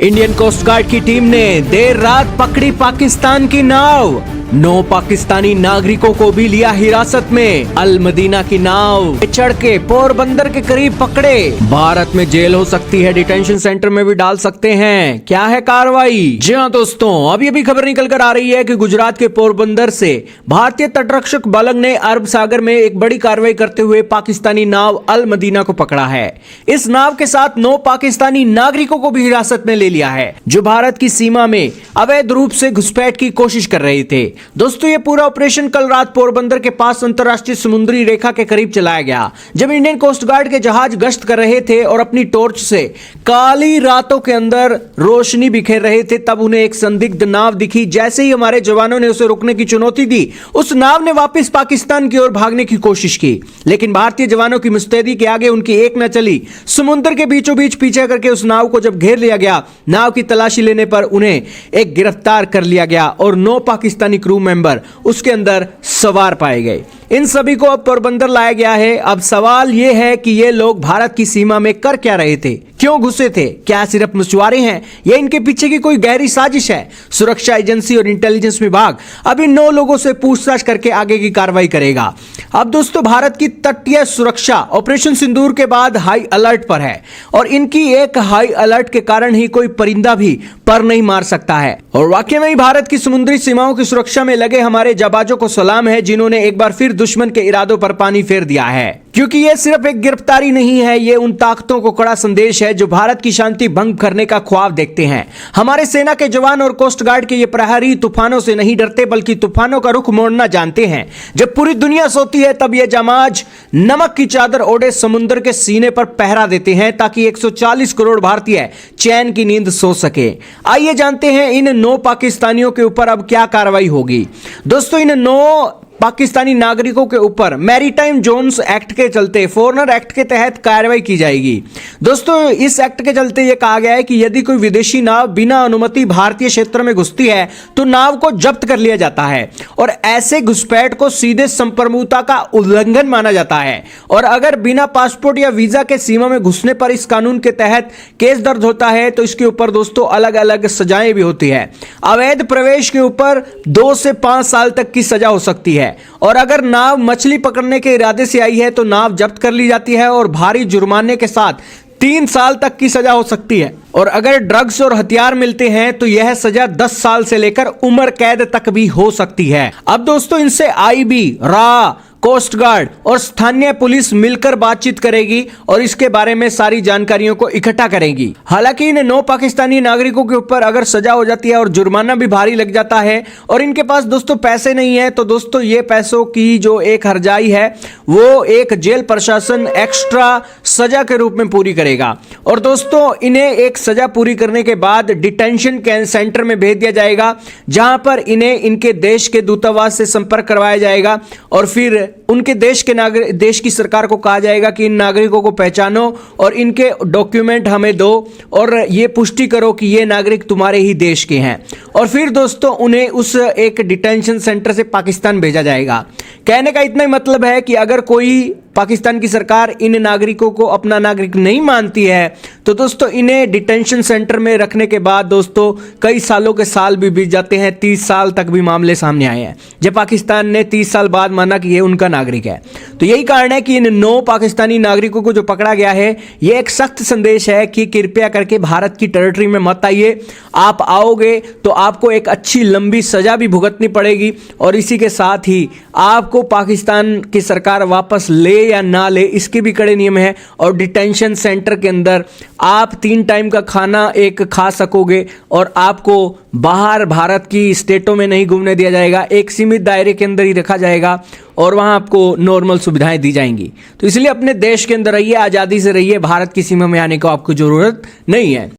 Indian coast guard की team ने देर रात पकड़ी पाकिस्तान की नाव। 9 पाकिस्तानी नागरिकों को भी लिया हिरासत में। अल मदीना की नाव पे चढ़ के पोरबंदर के करीब पकड़े। भारत में जेल हो सकती है, डिटेंशन सेंटर में भी डाल सकते हैं। क्या है कार्रवाई? जी हाँ दोस्तों, अभी खबर निकल कर आ रही है कि गुजरात के पोरबंदर से भारतीय तटरक्षक बल ने अरब सागर में एक बड़ी कार्रवाई करते हुए पाकिस्तानी नाव अल मदीना को पकड़ा है। इस नाव के साथ 9 पाकिस्तानी नागरिकों को भी हिरासत में ले लिया है, जो भारत की सीमा में अवैध रूप से घुसपैठ की कोशिश कर रहे थे। दोस्तों, ये पूरा ऑपरेशन कल रात पोरबंदर के पास अंतरराष्ट्रीय समुद्री रेखा के करीब चलाया गया, जब इंडियन कोस्ट गार्ड के जहाज गश्त कर रहे थे और अपनी टॉर्च से काली रातों के अंदर रोशनी बिखेर रहे थे। तब उन्हें एक संदिग्ध नाव दिखी। जैसे ही हमारे जवानों ने उसे रोकने की चुनौती दी, उस नाव ने वापस पाकिस्तान की ओर भागने की कोशिश की, लेकिन भारतीय जवानों की मुस्तैदी के आगे उनकी एक न चली। समुद्र के बीचों बीच पीछे करके उस नाव को जब घेर लिया गया, नाव की तलाशी लेने पर उन्हें एक गिरफ्तार कर लिया गया और 9 पाकिस्तानी क्रू मेंबर उसके अंदर सवार पाए गए। इन सभी को अब पोरबंदर लाया गया है। अब सवाल यह है कि ये लोग भारत की सीमा में कर क्या रहे थे, क्यों घुसे थे? क्या सिर्फ मछुआरे हैं या इनके पीछे की कोई गहरी साजिश है? सुरक्षा एजेंसी और इंटेलिजेंस विभाग अब इन 9 लोगों से पूछताछ करके आगे की कार्रवाई करेगा। अब दोस्तों, भारत की तटीय सुरक्षा ऑपरेशन सिंदूर के बाद हाई अलर्ट पर है और इनकी एक हाई अलर्ट के कारण ही कोई परिंदा भी पर नहीं मार सकता है। और वाकई में ही भारत की समुद्री सीमाओं की सुरक्षा में लगे हमारे जाबाजों को सलाम है, जिन्होंने एक बार फिर दुश्मन के इरादों पर पानी फेर दिया है। क्योंकि यह सिर्फ एक गिरफ्तारी नहीं है, यह उन ताकतों को कड़ा संदेश है जो भारत की शांति भंग करने का ख्वाब देखते हैं। हमारे सेना के जवान और कोस्ट गार्ड के ये प्रहरी तूफानों से नहीं डरते, बल्कि तूफानों का रुख मोड़ना जानते हैं। जब पूरी दुनिया सोती है, तब ये जामाज नमक की चादर ओढ़े समुद्र के सीने पर पहरा देते हैं, ताकि 140 करोड़ भारतीय चैन की नींद सो सके। आइए जानते हैं इन 9 पाकिस्तानियों के ऊपर अब क्या कार्रवाई होगी। दोस्तों, इन 9 पाकिस्तानी नागरिकों के ऊपर मैरीटाइम जोन्स एक्ट के चलते, फॉरेनर एक्ट के तहत कार्रवाई की जाएगी। दोस्तों, इस एक्ट के चलते यह कहा गया है कि यदि कोई विदेशी नाव बिना अनुमति भारतीय क्षेत्र में घुसती है, तो नाव को जब्त कर लिया जाता है और ऐसे घुसपैठ को सीधे संप्रभुता का उल्लंघन माना जाता है। और अगर बिना पासपोर्ट या वीजा के सीमा में घुसने पर इस कानून के तहत केस दर्ज होता है, तो इसके ऊपर दोस्तों अलग अलग सजाएं भी होती है। अवैध प्रवेश के ऊपर 2 से 5 साल तक की सजा हो सकती है। और अगर नाव मछली पकड़ने के इरादे से आई है, तो नाव जब्त कर ली जाती है और भारी जुर्माने के साथ 3 साल तक की सजा हो सकती है। और अगर ड्रग्स और हथियार मिलते हैं, तो यह सजा 10 साल से लेकर उम्र कैद तक भी हो सकती है। अब दोस्तों, इनसे आईबी, रा, कोस्ट गार्ड और स्थानीय पुलिस मिलकर बातचीत करेगी और इसके बारे में सारी जानकारियों को इकट्ठा करेगी। हालांकि इन 9 पाकिस्तानी नागरिकों के ऊपर अगर सजा हो जाती है और जुर्माना भी भारी लग जाता है और इनके पास दोस्तों पैसे नहीं है, तो दोस्तों ये पैसों की जो एक हर्जाई है, वो एक जेल प्रशासन एक्स्ट्रा सजा के रूप में पूरी करेगा। और दोस्तों, इन्हें एक सजा पूरी करने के बाद डिटेंशन सेंटर में भेज दिया जाएगा, जहां पर इन्हें इनके देश के दूतावास से संपर्क करवाया जाएगा और फिर उनके देश की सरकार को कहा जाएगा कि इन नागरिकों को पहचानो और इनके डॉक्यूमेंट हमें दो और ये पुष्टि करो कि ये नागरिक तुम्हारे ही देश के हैं। और फिर दोस्तों, उन्हें उस एक डिटेंशन सेंटर से पाकिस्तान भेजा जाएगा। कहने का इतना ही मतलब है कि अगर कोई पाकिस्तान की सरकार इन नागरिकों को अपना नागरिक नहीं मानती है, तो दोस्तों इन्हें डिटेंशन सेंटर में रखने के बाद दोस्तों कई सालों के साल भी बीत जाते हैं। 30 साल तक भी मामले सामने आए हैं, जब पाकिस्तान ने 30 साल बाद माना कि ये उनका नागरिक है। तो यही कारण है कि इन 9 पाकिस्तानी नागरिकों को जो पकड़ा गया है, ये एक सख्त संदेश है कि कृपया करके भारत की टेरिटरी में मत आइए। आप आओगे तो आपको एक अच्छी लंबी सजा भी भुगतनी पड़ेगी और इसी के साथ ही आपको पाकिस्तान की सरकार वापस ले या ना ले, इसके भी कड़े नियम है। और डिटेंशन सेंटर के अंदर आप 3 टाइम का खाना एक खा सकोगे और आपको बाहर भारत की स्टेटों में नहीं घूमने दिया जाएगा, एक सीमित दायरे के अंदर ही रखा जाएगा और वहां आपको नॉर्मल सुविधाएं दी जाएंगी। तो इसलिए अपने देश के अंदर रहिए, आज़ादी से रहिए, भारत की सीमा में आने को आपको जरूरत नहीं है।